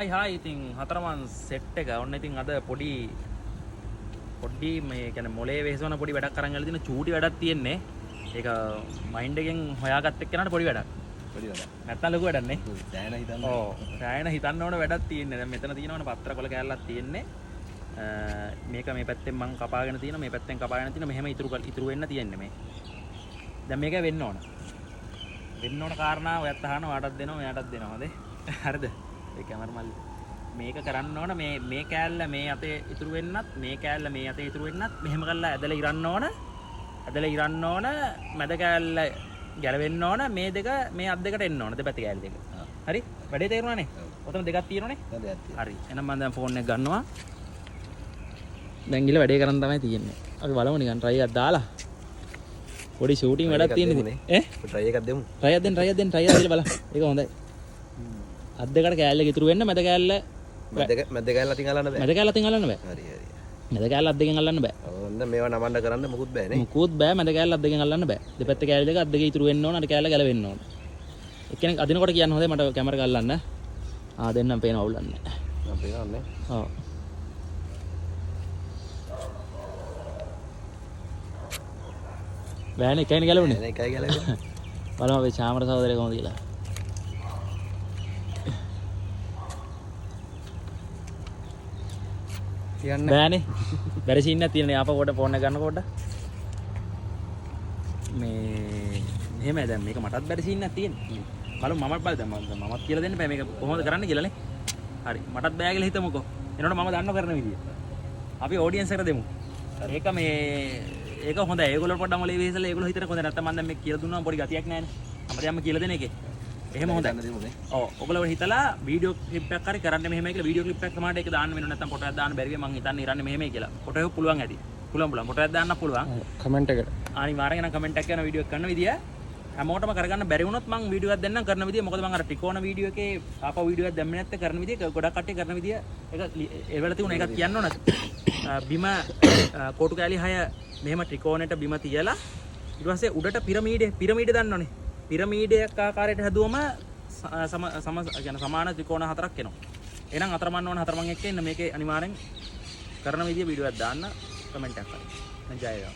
Hi ඉතින් හතරමන් set එක ඔන්න ඉතින් අද පොඩි මේ කියන්නේ මොලේ වෙහසවන පොඩි වැඩක් අරන් ගලා තියෙන චූටි වැඩක් තියෙන්නේ. ඒක මයින්ඩ් එකෙන් හොයාගත්ත එක්කනට පොඩි වැඩක්. නැත්තම් ලොකු වැඩක් නේ. සෑහෙන හිතන්න. ඔව්. සෑහෙන හිතන්න ඕන වැඩක් තියෙන්නේ. දැන් මෙතන තියෙනවනේ පත්‍ර කොළ කෑල්ලක් තියෙන්නේ. මේක මේ පැත්තෙන් මම කපාගෙන තියෙනවා. මේ පැත්තෙන් කපාගෙන තියෙනවා. මෙහෙම ඉතුරු වෙන්න තියෙන්නේ මේ. දැන් මේක වෙන්න ඕන. වෙන්න ඕන කාරණා ඔයත් අහන ඔයාටත් දෙනවා මෙයාටත් දෙනවා හොඳේ. හරිද? ඒ කැමර මල්ලි මේක කරන්න ඕන මේ කෑල්ල මේ අතේ ඉතුරු වෙන්නත් මේ කෑල්ල මේ අතේ ඉතුරු වෙන්නත් මෙහෙම කරලා ඇදලා ඉරන්න ඕන මැද කෑල්ල ගැලවෙන්න ඕන මේ දෙක මේ අත් දෙකට එන්න ඕන දෙපැත්තේ කෑල්ල දෙක හරි වැඩේ තේරුණානේ ඔතන දෙකක් තියෙනවනේ හරි එහෙනම් මම දැන් ෆෝන් එක ගන්නවා දැන් ගිහලා වැඩේ කරන් තමයි තියෙන්නේ අපි බලමු නිකන් try එකක් දාලා පොඩි ෂූටින් වැඩක් තියෙන්නේ ඈ try එකක් දෙමු try එකක් දෙන්න දීලා බලන්න ඒක හොඳයි අත් දෙකට කෑල්ල ඉතුරු වෙන්න මැද කෑල්ල මැද කෑල්ල අතින් අල්ලන්න බෑ. මැද කෑල්ල අතින් අල්ලන්න බෑ. හරි. මැද කෑල්ල අත් දෙකෙන් අල්ලන්න බෑ. ඔව් දැන් මේවා නමන්න කරන්න මොකුත් බෑ නේ. මොකුත් බෑ මැද කෑල්ල අත් දෙකෙන් අල්ලන්න බෑ. දෙපැත්ත කෑල්ල දෙක අත් දෙකේ ඉතුරු වෙන්න ඕන අර කෑල්ල ගැලවෙන්න ඕන. එක්කෙනෙක් අදිනකොට කියන්න හොඳයි මට කැමර එක අල්ලන්න. දෙන්නම් පේන අවුලන්නේ. මම පේනවන්නේ. ඔව්. බෑනේ එකයිනේ ගැලවුනේ. නෑ එකයි ගැලවෙන්නේ. බලමු අපේ චාමර සහෝදරයා කොහොමද කියලා. බෑනේ බැරි සීන් එකක් තියෙනවා ආපහු කොට ෆෝන් එක ගන්නකොට මේ එහෙමයි දැන් මේක මටත් බැරි සීන් එකක් තියෙනවා බලමු මමත් බලද මමත් කියලා දෙන්න බෑ මේක කොහොමද කරන්න කියලානේ හරි මටත් බෑ කියලා හිතමුකෝ එනකොට මම දන්නව කරන විදිය අපි ඔඩියන්ස් එකට දෙමු ඒක හොඳයි ඒගොල්ලෝ පොඩ්ඩක් මොලේ වෙහෙසලා ඒගොල්ලෝ හිතන කොහොමද නැත්තම් මම දැන් මේක කියලා දුන්නාම පොඩි ගතියක් නැහැනේ අපිට කියලා දෙන එකේ එහෙම හොඳයි. ඔව්. ඔයගොල්ලෝ හිතලා වීඩියෝ ක්ලිප් එකක් හරි කරන්න මෙහෙමයි කියලා වීඩියෝ ක්ලිප් එකක් තමයි ඒක දාන්න වෙනව නැත්නම් ෆොටෝ එකක් දාන්න බැරි වෙයි මං හිතන්නේ ඉරන්නේ මෙහෙමයි කියලා. ෆොටෝ එක පුළුවන් ඇති. පුළුවන් ෆොටෝ එකක් දාන්න පුළුවන්. කමෙන්ට් එකට. අනිවාර්යෙන් නම් කමෙන්ට් එකක් කරන වීඩියෝ එක කරන විදිය හැමෝටම කරගන්න බැරි වුණොත් මං වීඩියෝ එකක් දෙන්නම් කරන විදිය මොකද මං අර ටිකෝන වීඩියෝ එකේ ආපහු වීඩියෝ එකක් දැම්මේ නැත්te කරන විදිය ගොඩක් කට්ටිය කරන විදිය ඒක ඒවල තිබුණ එකක් කියන්න ඕන. බිම කෝටු කෑලි 6 මෙහෙම ත්‍රිකෝණයට බිම තියලා ඊට පස්සේ උඩට පිරමීඩ දන්නවනේ. පිරමීඩයක් ආකාරයට හැදුවම සමාන ත්‍රිකෝණ හතරක් එනවා. එහෙනම් අතරමං ඕන හතරමං එක්ක ඉන්න මේකේ අනිවාර්යෙන් කරන විදිය වීඩියෝ එකක් දාන්න කමෙන්ට් එකක් කරන්න. ජය වේවා.